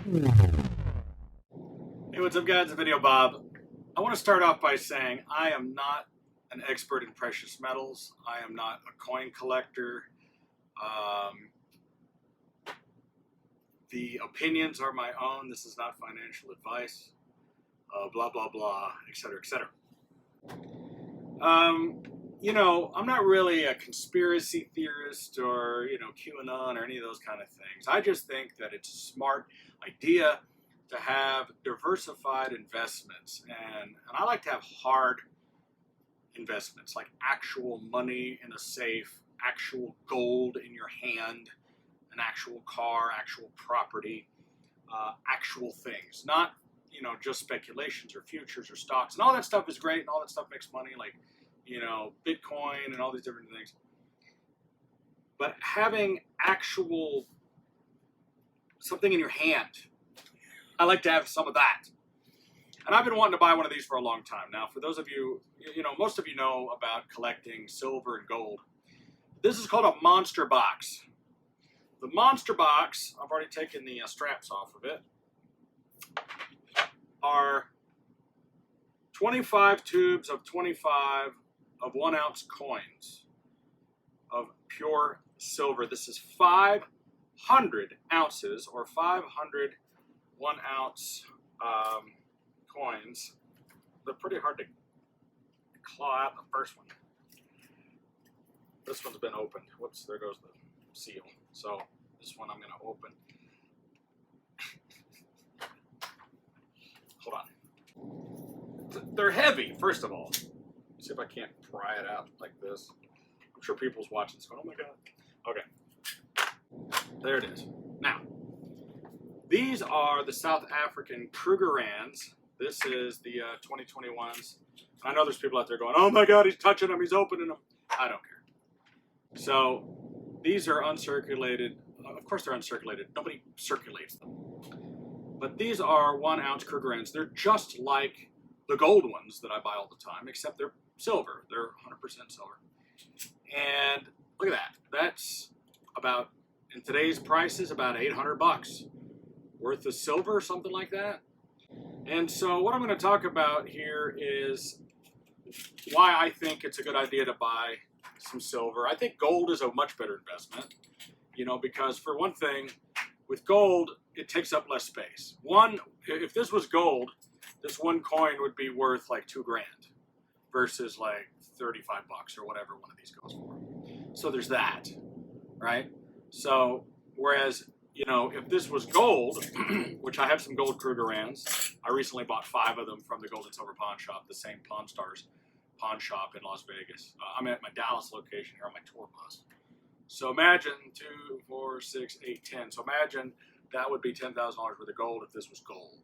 Hey, what's up guys, it's Videobob. I want to start off by saying I am not an expert in precious metals. I am not a coin collector. The opinions are my own. This is not financial advice. Blah, blah, blah, etc., etc. I'm not really a conspiracy theorist or, QAnon or any of those kind of things. I just think that it's a smart idea to have diversified investments. And I like to have hard investments, like actual money in a safe, actual gold in your hand, an actual car, actual property, actual things, not, just speculations or futures or stocks. And all that stuff is great and all that stuff makes money, like, Bitcoin and all these different things. But having actual something in your hand, I like to have some of that. And I've been wanting to buy one of these for a long time. Now, for those of you, most of you know about collecting silver and gold. This is called a monster box. The monster box, I've already taken the straps off of it, are 25 tubes of 25 of 1 ounce coins of pure silver. This is 500 ounces or 500 1 ounce coins. They're pretty hard to claw out. The first one. This one's been opened. Whoops, there goes the seal. So this one I'm going to open. Hold on. They're heavy, first of all. Let's see if I can't pry it out like this. I'm sure people's watching this going, oh my God. Okay. There it is. Now, these are the South African Krugerrands. This is the 2021s. I know there's people out there going, oh my God, he's touching them, he's opening them. I don't care. So these are uncirculated. Of course they're uncirculated. Nobody circulates them. But these are 1 ounce Krugerrands. They're just like the gold ones that I buy all the time, except they're silver. They're 100% silver. And look at that. That's about, in today's prices, about $800 worth of silver, something like that. And so what I'm going to talk about here is why I think it's a good idea to buy some silver. I think gold is a much better investment, because for one thing, with gold, it takes up less space. If this was gold, this one coin would be worth like $2,000 versus like $35 or whatever one of these goes for. So there's that, right? So whereas, if this was gold, which I have some gold Krugerrands, I recently bought 5 of them from the Gold and Silver Pawn Shop, the same Pawn Stars pawn shop in Las Vegas. I'm at my Dallas location here on my tour bus. So imagine 2, 4, 6, 8, 10. So imagine that would be $10,000 worth of gold if this was gold.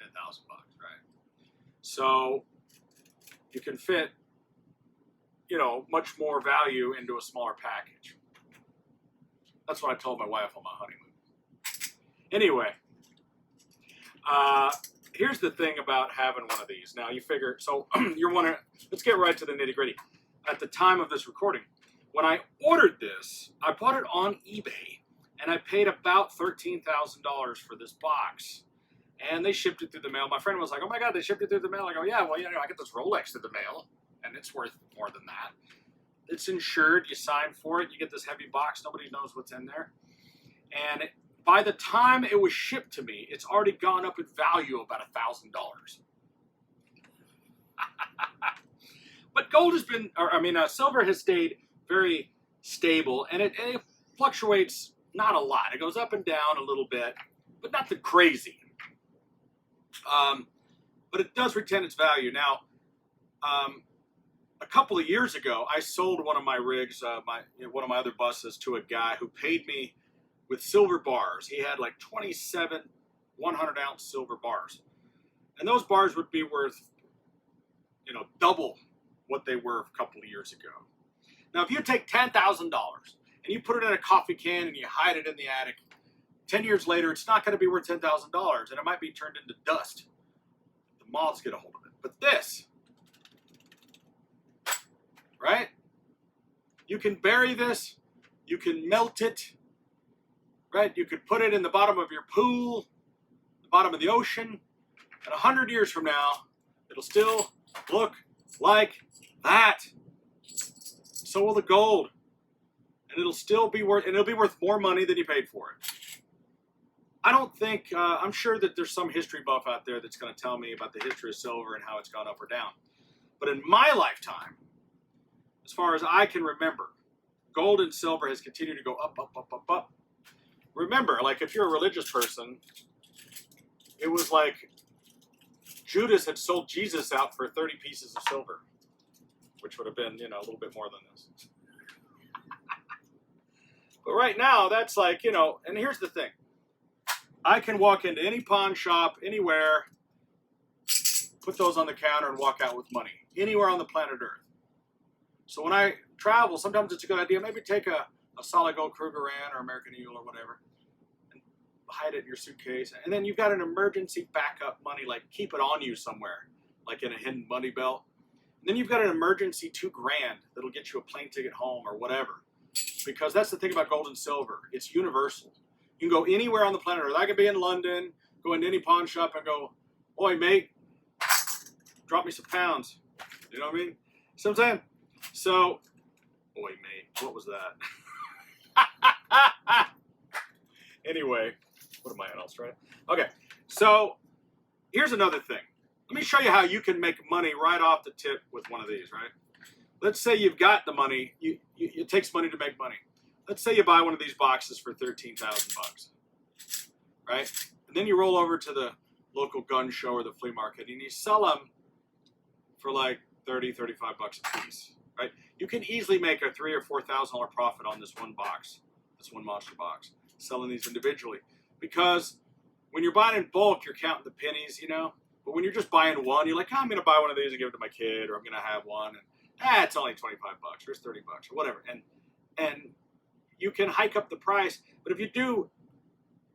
$10,000, right? So you can fit, much more value into a smaller package. That's what I told my wife on my honeymoon. Anyway, here's the thing about having one of these. Now you figure, so you're wondering, let's get right to the nitty gritty. At the time of this recording, when I ordered this, I bought it on eBay and I paid about $13,000 for this box. And they shipped it through the mail. My friend was like, oh my God, they shipped it through the mail. I go, yeah, well, I get this Rolex through the mail and it's worth more than that. It's insured, you sign for it, you get this heavy box, nobody knows what's in there. And by the time it was shipped to me, it's already gone up in value about $1,000. But gold has been, silver has stayed very stable, and it fluctuates not a lot. It goes up and down a little bit, but not too crazy. But it does retain its value. Now, a couple of years ago, I sold one of my rigs, one of my other buses, to a guy who paid me with silver bars. He had like 27 100-ounce silver bars. And those bars would be worth, double what they were a couple of years ago. Now, if you take $10,000 and you put it in a coffee can and you hide it in the attic, 10 years later, it's not going to be worth $10,000 and it might be turned into dust. The moths get a hold of it. But this, right? You can bury this, you can melt it, right? You could put it in the bottom of your pool, bottom of the ocean, and 100 years from now, it'll still look like that. So will the gold. And it'll still be worth, and it'll be worth more money than you paid for it. I don't think, I'm sure that there's some history buff out there that's going to tell me about the history of silver and how it's gone up or down. But in my lifetime, as far as I can remember, gold and silver has continued to go up, up, up, up, up. Remember, like if you're a religious person, it was like Judas had sold Jesus out for 30 pieces of silver, which would have been, a little bit more than this. But right now, that's like, and here's the thing. I can walk into any pawn shop, anywhere, put those on the counter and walk out with money, anywhere on the planet Earth. So when I travel, sometimes it's a good idea, maybe take a solid gold Krugerrand or American Eagle or whatever, and hide it in your suitcase. And then you've got an emergency backup money, like keep it on you somewhere, like in a hidden money belt. And then you've got an emergency $2,000 that'll get you a plane ticket home or whatever. Because that's the thing about gold and silver. It's universal. You can go anywhere on the planet Earth. I could be in London, go into any pawn shop and go, "Oi, mate, drop me some pounds." You know what I mean? See what I'm saying? So, "Oi, mate," what was that? Anyway, what am I in Australia? Okay, so here's another thing. Let me show you how you can make money right off the tip with one of these, right? Let's say you've got the money. It takes money to make money. Let's say you buy one of these boxes for $13,000, right? And then you roll over to the local gun show or the flea market and you sell them for like $30, $35 a piece, right? You can easily make a $3,000 or $4,000 profit on this one box, this one monster box, selling these individually. Because when you're buying in bulk, you're counting the pennies, But when you're just buying one, you're like, I'm going to buy one of these and give it to my kid, or I'm going to have one. And it's only $25 or it's $30 or whatever. And you can hike up the price. But if you do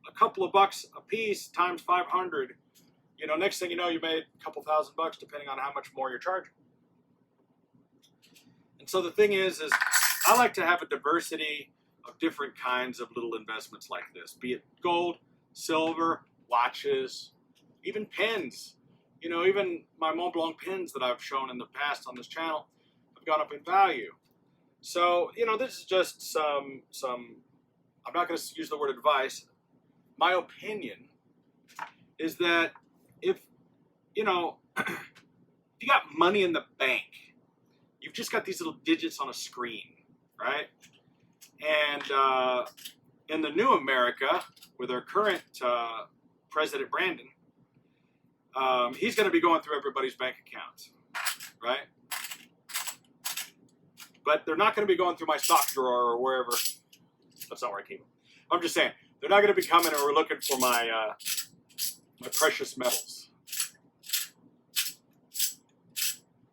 a couple of bucks a piece times 500, next thing you know, you made a couple $1,000 depending on how much more you're charging. And so the thing is I like to have a diversity of different kinds of little investments like this, be it gold, silver, watches, even pens. Even my Mont Blanc pens that I've shown in the past on this channel have gone up in value. So, this is just some, I'm not going to use the word advice. My opinion is that if you got money in the bank, you've just got these little digits on a screen, right? And in the new America, with our current President Brandon, he's going to be going through everybody's bank accounts, right? But they're not going to be going through my stock drawer or wherever. That's not where I keep them. I'm just saying, they're not going to be coming and we're looking for my my precious metals.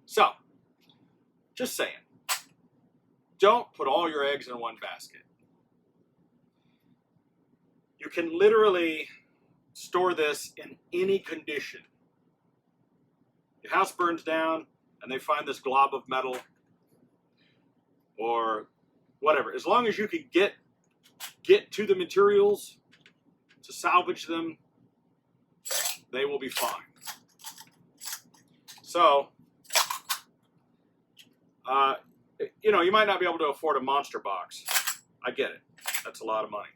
So, just saying, don't put all your eggs in one basket. You can literally store this in any condition. Your house burns down and they find this glob of metal or whatever. As long as you can get to the materials to salvage them, they will be fine. So, you might not be able to afford a monster box. I get it. That's a lot of money.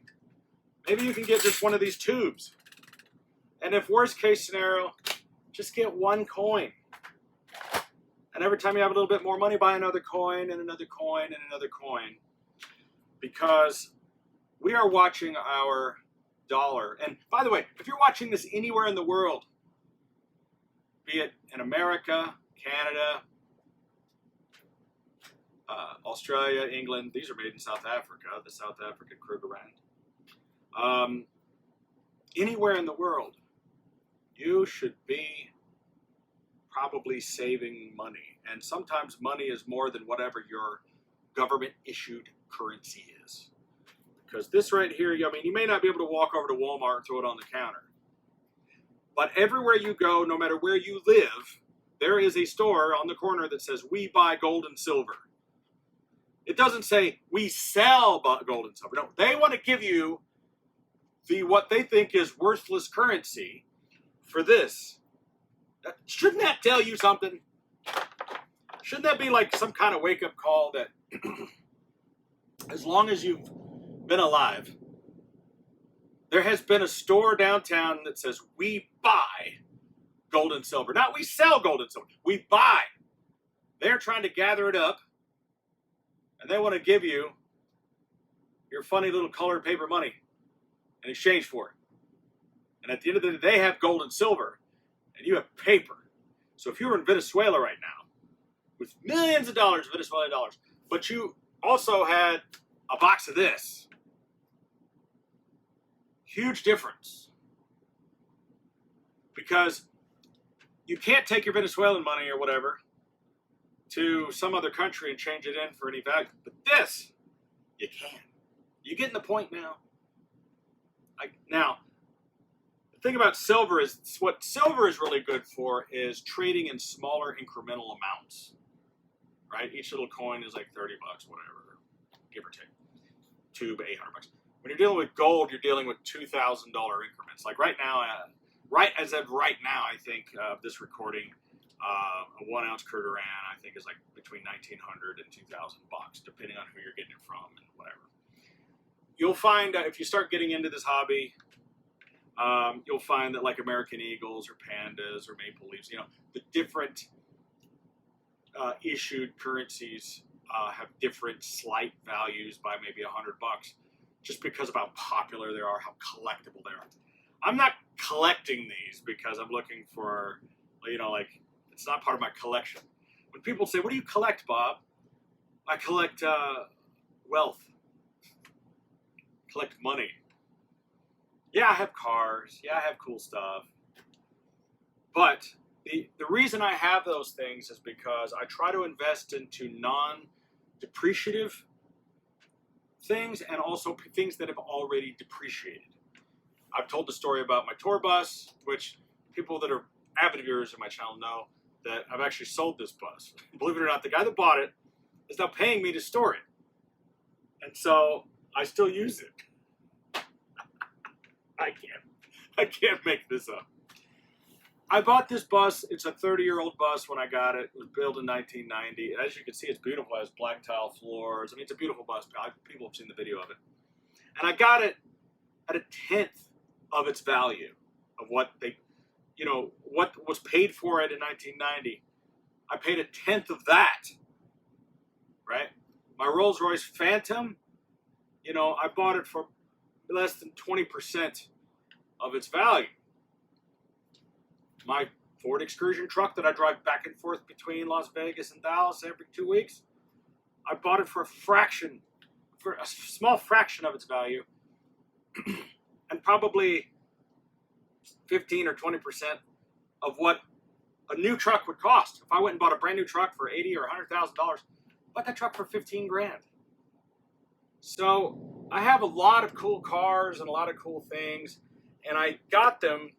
Maybe you can get just one of these tubes. And if worst case scenario, just get one coin. And every time you have a little bit more money, buy another coin and another coin and another coin. Because we are watching our dollar. And by the way, if you're watching this anywhere in the world, be it in America, Canada, Australia, England, these are made in South Africa, the South African Krugerrand. Anywhere in the world, you should be probably saving money. And sometimes money is more than whatever your government-issued currency is. Because this right here, you may not be able to walk over to Walmart and throw it on the counter. But everywhere you go, no matter where you live, there is a store on the corner that says, "We buy gold and silver." It doesn't say, "We sell gold and silver." No, they want to give you what they think is worthless currency for this. Shouldn't that tell you something? Shouldn't that be like some kind of wake-up call that as long as you've been alive, there has been a store downtown that says, we buy gold and silver. Not we sell gold and silver. We buy. They're trying to gather it up, and they want to give you your funny little colored paper money in exchange for it. And at the end of the day, they have gold and silver, and you have paper. So if you were in Venezuela right now, with millions of dollars, Venezuelan dollars, but you also had a box of this, huge difference. Because you can't take your Venezuelan money or whatever to some other country and change it in for any value. But this, you can. You getting the point now? Now, the thing about silver is, what silver is really good for is trading in smaller incremental amounts. Right? Each little coin is like $30, whatever, give or take. $200 to $800. When you're dealing with gold, you're dealing with $2,000 increments. Like right now, right now, I think this recording, a 1 ounce Curduran, I think is like between $1,900 and $2,000, depending on who you're getting it from and whatever. You'll find if you start getting into this hobby, you'll find that like American Eagles or Pandas or Maple Leafs, the different issued currencies have different slight values by maybe $100, just because of how popular they are, how collectible they are. I'm not collecting these because I'm looking for, like, it's not part of my collection. When people say, what do you collect, Bob? I collect wealth. Collect money. Yeah, I have cars. Yeah, I have cool stuff. But the reason I have those things is because I try to invest into non-depreciative things and also things that have already depreciated. I've told the story about my tour bus, which people that are avid viewers of my channel know that I've actually sold this bus. Believe it or not, the guy that bought it is now paying me to store it. And so I still use it. I can't make this up. I bought this bus. It's a 30-year-old bus when I got it. It was built in 1990. As you can see, it's beautiful. It has black tile floors. I mean, it's a beautiful bus. People have seen the video of it. And I got it at a 10th of its value of what they, what was paid for it in 1990. I paid a 10th of that, right? My Rolls Royce Phantom, I bought it for less than 20% of its value. My Ford Excursion truck that I drive back and forth between Las Vegas and Dallas every 2 weeks, I bought it for a small fraction of its value, and probably 15 or 20% of what a new truck would cost. If I went and bought a brand new truck for $80,000 or $100,000, I bought that truck for 15 grand. So I have a lot of cool cars and a lot of cool things, and I got them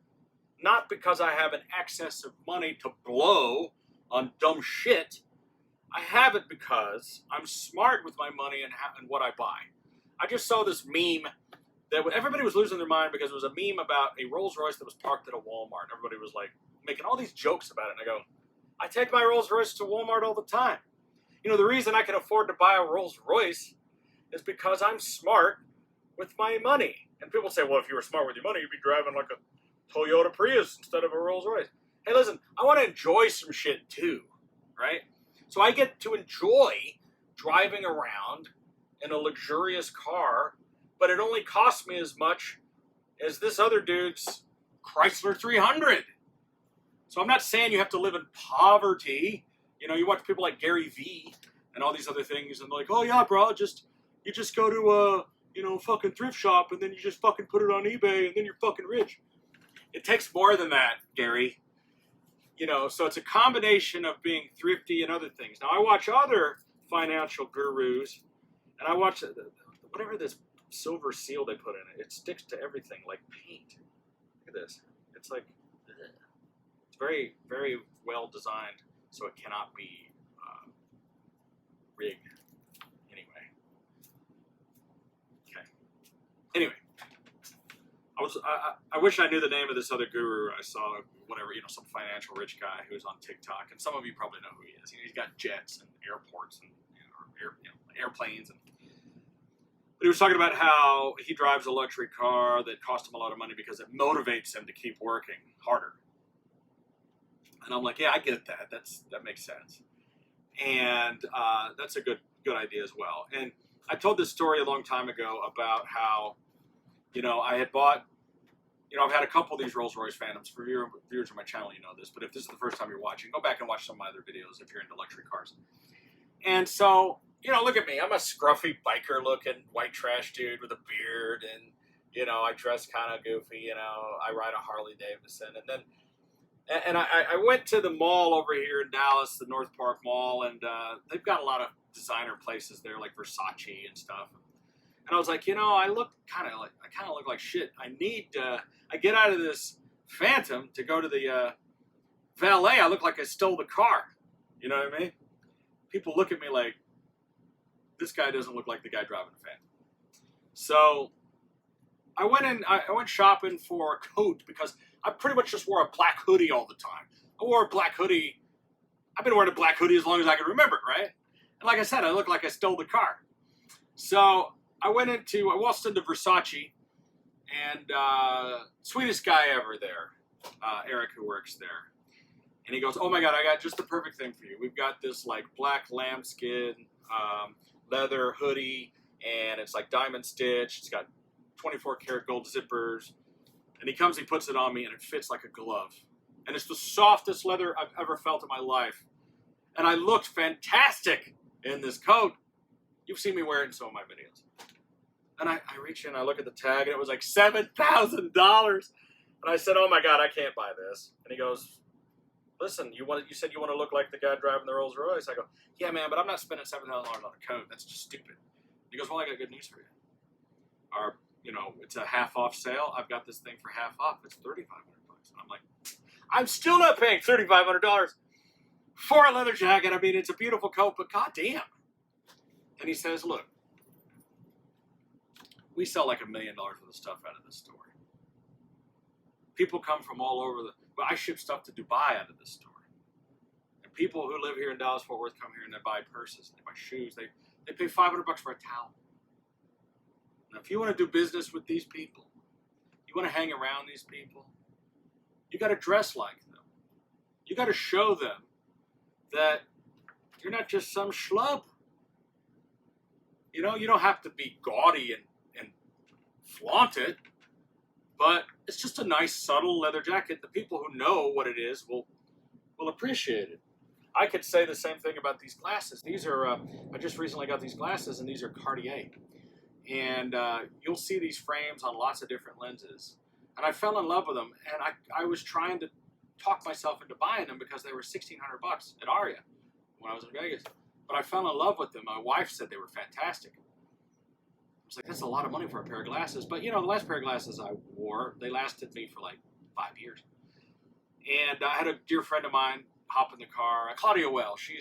not because I have an excess of money to blow on dumb shit. I have it because I'm smart with my money and what I buy. I just saw this meme that everybody was losing their mind because it was a meme about a Rolls Royce that was parked at a Walmart. Everybody was like making all these jokes about it. And I go, I take my Rolls Royce to Walmart all the time. The reason I can afford to buy a Rolls Royce is because I'm smart with my money. And people say, well, if you were smart with your money, you'd be driving like a Toyota Prius instead of a Rolls Royce. Hey, listen, I want to enjoy some shit too, right? So I get to enjoy driving around in a luxurious car, but it only costs me as much as this other dude's Chrysler 300. So I'm not saying you have to live in poverty. You watch people like Gary Vee and all these other things, and they're like, oh yeah, bro, you just go to a fucking thrift shop, and then you just fucking put it on eBay, and then you're fucking rich. It takes more than that, Gary. So it's a combination of being thrifty and other things. Now, I watch other financial gurus, and I watch whatever this silver seal they put in it. It sticks to everything like paint. Look at this. It's like, it's very, very well designed, so it cannot be rigged. Anyway, I wish I knew the name of this other guru I saw, whatever, some financial rich guy who's on TikTok, and some of you probably know who he is. He's got jets and airports and airplanes, but he was talking about how he drives a luxury car that costs him a lot of money because it motivates him to keep working harder. And I'm like, yeah, I get that. That makes sense, and that's a good idea as well. And I told this story a long time ago about how, I had bought, I've had a couple of these Rolls Royce Phantoms. For viewers of my channel, you know this, but if this is the first time you're watching, go back and watch some of my other videos if you're into luxury cars. And so, look at me. I'm a scruffy biker-looking white trash dude with a beard, and, I dress kind of goofy, I ride a Harley Davidson. And then, I went to the mall over here in Dallas, the North Park Mall, and they've got a lot of designer places there, like Versace and stuff. And I was like, I kind of look like shit. I get out of this Phantom to go to the valet. I look like I stole the car. You know what I mean? People look at me like, this guy doesn't look like the guy driving the Phantom. So I went shopping for a coat because I pretty much just wore a black hoodie all the time. I wore a black hoodie. I've been wearing a black hoodie as long as I can remember, right? And like I said, I look like I stole the car. So I waltzed into Versace, and sweetest guy ever there, Eric, who works there. And he goes, oh my God, I got just the perfect thing for you. We've got this like black lambskin leather hoodie, and it's like diamond stitched. It's got 24 karat gold zippers. And he puts it on me, and it fits like a glove. And it's the softest leather I've ever felt in my life. And I looked fantastic in this coat. You've seen me wear it in some of my videos. And I reach in, I look at the tag, and it was like $7,000. And I said, oh my God, I can't buy this. And he goes, listen, you said you want to look like the guy driving the Rolls Royce. I go, yeah, man, but I'm not spending $7,000 on a coat. That's just stupid. He goes, well, I got good news for you. It's a half off sale. I've got this thing for half off. It's $3,500. And I'm like, I'm still not paying $3,500 for a leather jacket. I mean, it's a beautiful coat, but goddamn. And he says, look, we sell like $1 million worth of stuff out of this store. People come from all over but I ship stuff to Dubai out of this store. And people who live here in Dallas-Fort Worth come here and they buy purses, and they buy shoes. They pay $500 for a towel. Now, if you want to do business with these people, you want to hang around these people, you got to dress like them. You got to show them that you're not just some schlub. You don't have to be gaudy and flaunt it, but it's just a nice, subtle leather jacket. The people who know what it is will appreciate it. I could say the same thing about these glasses. These are, I just recently got these glasses, and these are Cartier. And you'll see these frames on lots of different lenses. And I fell in love with them, and I was trying to talk myself into buying them because they were $1,600 at Aria when I was in Vegas. But I fell in love with them. My wife said they were fantastic. I was like, that's a lot of money for a pair of glasses. But, the last pair of glasses I wore, they lasted me for like 5 years. And I had a dear friend of mine hop in the car, Claudia Well. She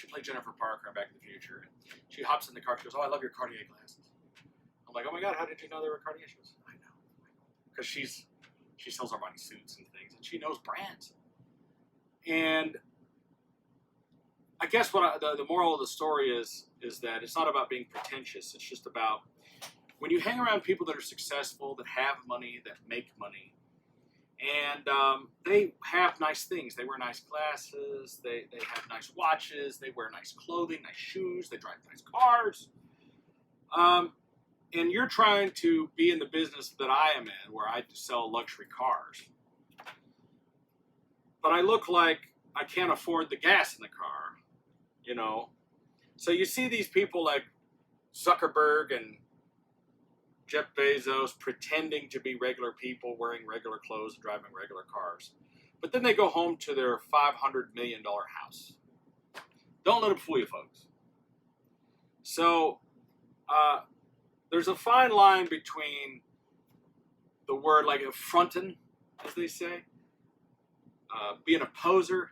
played Jennifer Parker in Back to the Future. And she hops in the car. She goes, oh, I love your Cartier glasses. I'm like, oh my God, how did you know they were Cartier? She goes, I know. Because she sells Armani suits and things, and she knows brands. And I guess the moral of the story is that it's not about being pretentious. It's just about when you hang around people that are successful, that have money, that make money, and they have nice things. They wear nice glasses. They have nice watches. They wear nice clothing, nice shoes. They drive nice cars. And you're trying to be in the business that I am in, where I sell luxury cars. But I look like I can't afford the gas in the car. So you see these people like Zuckerberg and Jeff Bezos pretending to be regular people, wearing regular clothes and driving regular cars. But then they go home to their $500 million house. Don't let them fool you, folks. So there's a fine line between the word like frontin', as they say, being a poser,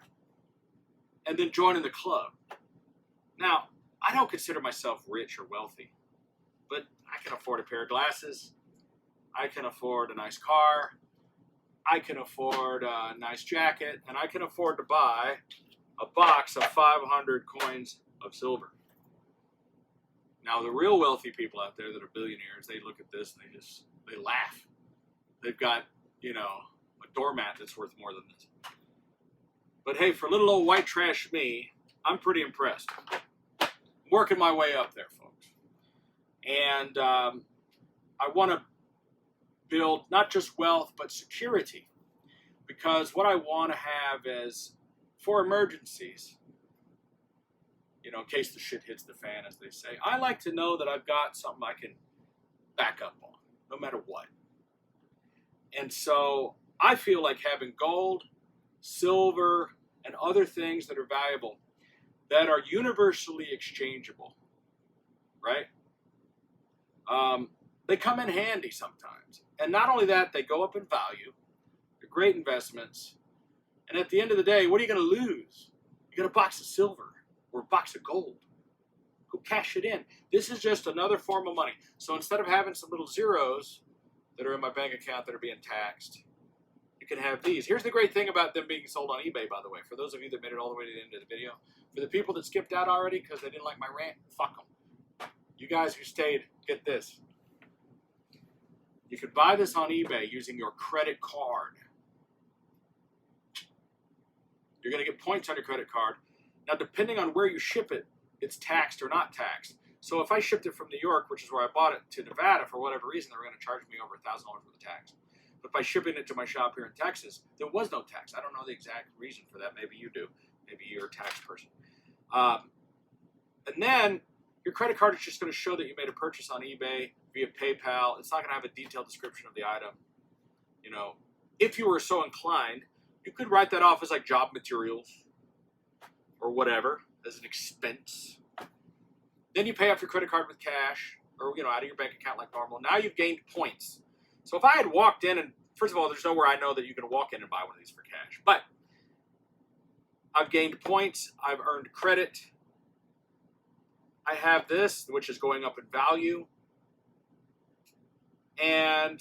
and then joining the club. Now, I don't consider myself rich or wealthy, but I can afford a pair of glasses. I can afford a nice car, I can afford a nice jacket, and I can afford to buy a box of 500 coins of silver. Now, the real wealthy people out there that are billionaires, they look at this and they laugh. They've got, you know, a doormat that's worth more than this. But hey, for little old white trash me, I'm pretty impressed. I'm working my way up there, folks. And I want to build not just wealth, but security. Because what I want to have is, for emergencies, you know, in case the shit hits the fan, as they say, I like to know that I've got something I can back up on, no matter what. And so I feel like having gold, silver, and other things that are valuable, that are universally exchangeable, right? They come in handy sometimes. And not only that, they go up in value. They're great investments. And at the end of the day, what are you going to lose? You got a box of silver or a box of gold. Go cash it in. This is just another form of money. So instead of having some little zeros that are in my bank account that are being taxed, you can have these. Here's the great thing about them being sold on eBay, by the way. For those of you that made it all the way to the end of the video. For the people that skipped out already because they didn't like my rant, fuck them. You guys who stayed, get this. You could buy this on eBay using your credit card. You're going to get points on your credit card. Now, depending on where you ship it, it's taxed or not taxed. So if I shipped it from New York, which is where I bought it, to Nevada, for whatever reason, they were going to charge me over $1,000 for the tax. But by shipping it to my shop here in Texas, there was no tax. I don't know the exact reason for that. Maybe you do. Maybe you're a tax person. And then your credit card is just going to show that you made a purchase on eBay via PayPal. It's not going to have a detailed description of the item. You know, if you were so inclined, you could write that off as like job materials or whatever, as an expense. Then you pay off your credit card with cash or, you know, out of your bank account like normal. Now you've gained points. So if I had walked in and, first of all, there's nowhere I know that you can walk in and buy one of these for cash. But I've gained points. I've earned credit. I have this, which is going up in value. And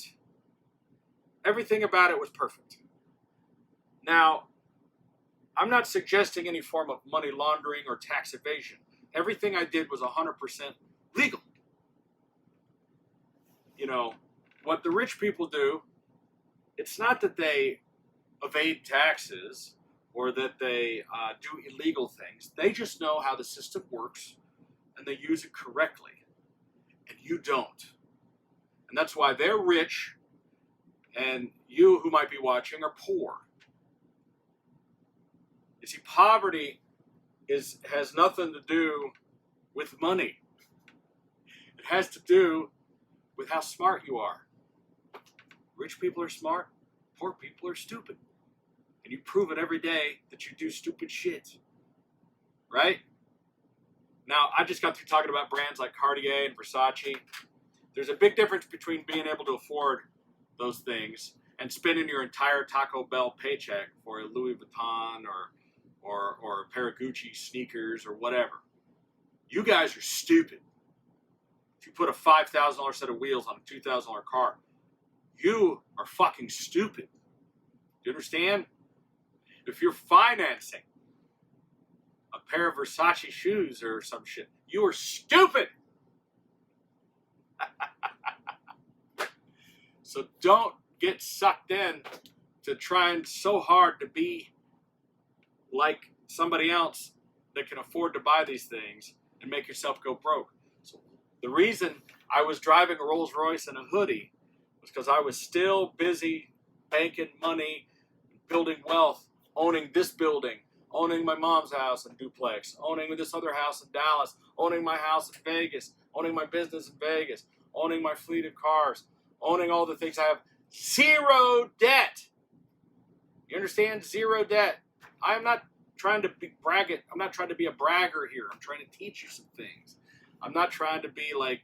everything about it was perfect. Now, I'm not suggesting any form of money laundering or tax evasion. Everything I did was 100% legal. You know, what the rich people do, it's not that they evade taxes or that they do illegal things. They just know how the system works and they use it correctly. And you don't. And that's why they're rich and you who might be watching are poor. You see, poverty has nothing to do with money. It has to do with how smart you are. Rich people are smart, poor people are stupid. And you prove it every day that you do stupid shit. Right? Now, I just got through talking about brands like Cartier and Versace. There's a big difference between being able to afford those things and spending your entire Taco Bell paycheck for a Louis Vuitton or a pair of Gucci sneakers or whatever. You guys are stupid. If you put a $5,000 set of wheels on a $2,000 car, you are fucking stupid. Do you understand? If you're financing a pair of Versace shoes or some shit, you are stupid. So don't get sucked in to trying so hard to be like somebody else that can afford to buy these things and make yourself go broke. So the reason I was driving a Rolls Royce and a hoodie was because I was still busy banking money, building wealth, owning this building, owning my mom's house in duplex, owning this other house in Dallas, owning my house in Vegas, owning my business in Vegas, owning my fleet of cars, owning all the things I have. Zero debt. You understand? Zero debt. I'm not trying to be braggart. I'm not trying to be a bragger here. I'm trying to teach you some things. I'm not trying to be like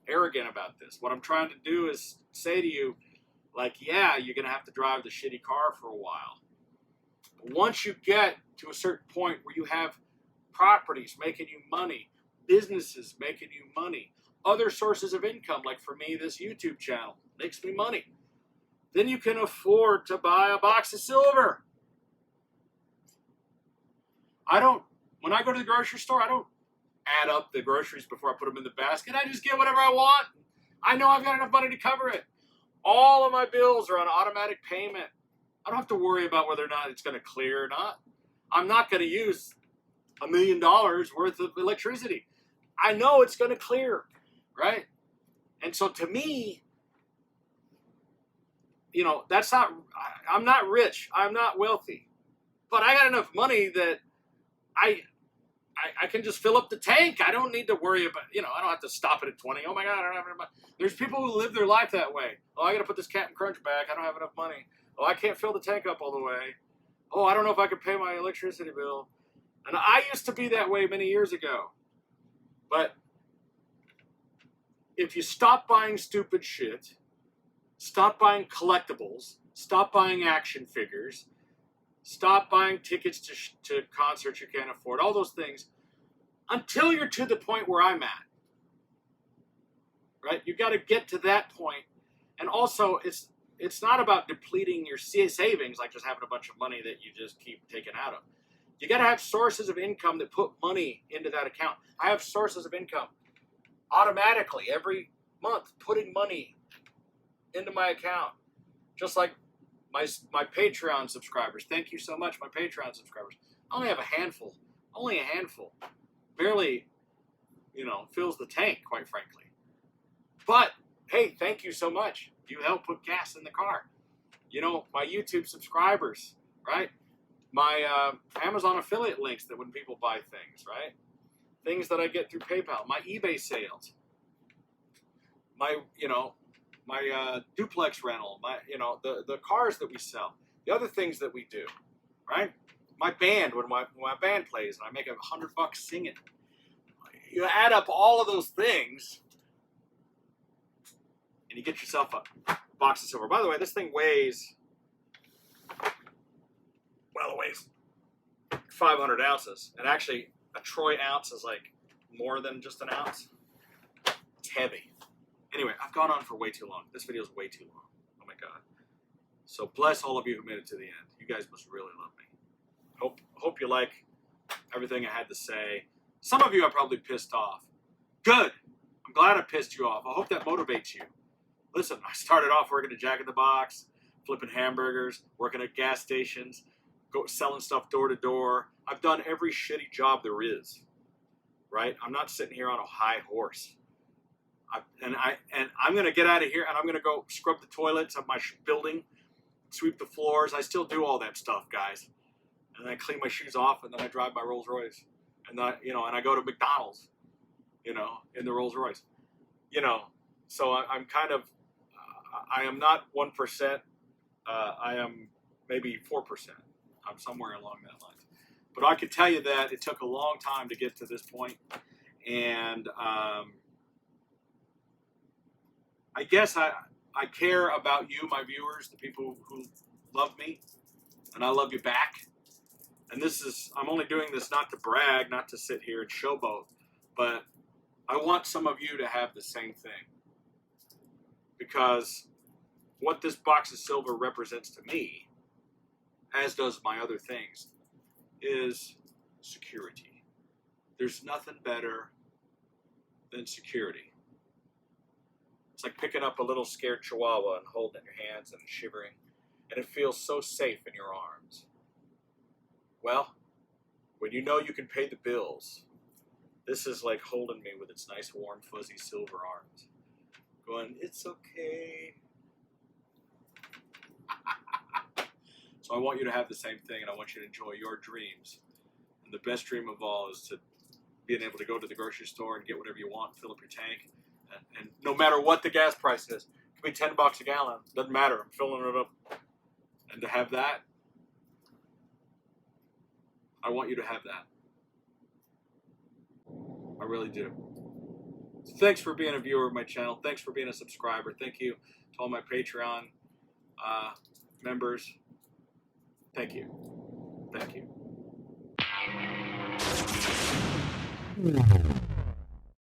arrogant about this. What I'm trying to do is say to you, like, yeah, you're going to have to drive the shitty car for a while. But once you get to a certain point where you have properties making you money, businesses making you money, other sources of income, like for me, this YouTube channel, Makes me money. Then you can afford to buy a box of silver. When I go to the grocery store, I don't add up the groceries before I put them in the basket. I just get whatever I want. I know I've got enough money to cover it. All of my bills are on automatic payment. I don't have to worry about whether or not it's going to clear or not. I'm not going to use $1 million worth of electricity. I know it's going to clear, right? And so to me, I'm not rich. I'm not wealthy. But I got enough money that I can just fill up the tank. I don't need to worry about, I don't have to stop it at 20. Oh my God, I don't have enough money. There's people who live their life that way. Oh, I got to put this Captain Crunch back. I don't have enough money. Oh, I can't fill the tank up all the way. Oh, I don't know if I can pay my electricity bill. And I used to be that way many years ago. But if you stop buying stupid shit, stop buying collectibles, stop buying action figures, stop buying tickets to concerts you can't afford, all those things, until you're to the point where I'm at, right? You got to get to that point. And also, it's not about depleting your savings, like just having a bunch of money that you just keep taking out of. You got to have sources of income that put money into that account. I have sources of income automatically every month, putting money into my account, just like my Patreon subscribers. Thank you so much, my Patreon subscribers. I only have only a handful. Barely, fills the tank, quite frankly. But, hey, thank you so much. You help put gas in the car. My YouTube subscribers, right? My Amazon affiliate links that when people buy things, right? Things that I get through PayPal. My eBay sales. My duplex rental. The cars that we sell. The other things that we do, right? My band, when my band plays and I make $100 singing. You add up all of those things and you get yourself a box of silver. By the way, this thing weighs, it weighs 500 ounces. And actually, a troy ounce is like more than just an ounce. It's heavy. Anyway, I've gone on for way too long. This video is way too long. Oh my God. So bless all of you who made it to the end. You guys must really love me. Hope you like everything I had to say. Some of you are probably pissed off. Good. I'm glad I pissed you off. I hope that motivates you. Listen, I started off working at Jack in the Box, flipping hamburgers, working at gas stations, selling stuff door to door. I've done every shitty job there is, right? I'm not sitting here on a high horse. I'm going to get out of here and I'm going to go scrub the toilets of my building, sweep the floors. I still do all that stuff, guys. And then I clean my shoes off and then I drive my Rolls Royce. And and I go to McDonald's, in the Rolls Royce. So I'm kind of, I am not 1%. I am maybe 4%. I'm somewhere along that line. But I can tell you that it took a long time to get to this point. And I guess I care about you, my viewers, the people who love me, and I love you back. And I'm only doing this not to brag, not to sit here and showboat, but I want some of you to have the same thing. Because what this box of silver represents to me, as does my other things, is security. There's nothing better than security. It's like picking up a little scared chihuahua and holding it in your hands and shivering, and it feels so safe in your arms. Well, when you know you can pay the bills, this is like holding me with its nice, warm, fuzzy silver arms. Going, it's okay. So I want you to have the same thing, and I want you to enjoy your dreams. And the best dream of all is to being able to go to the grocery store and get whatever you want, fill up your tank. And no matter what the gas price is, it could be $10 a gallon. Doesn't matter. I'm filling it up. And to have that, I want you to have that. I really do. So thanks for being a viewer of my channel. Thanks for being a subscriber. Thank you to all my Patreon members. Thank you. Thank you.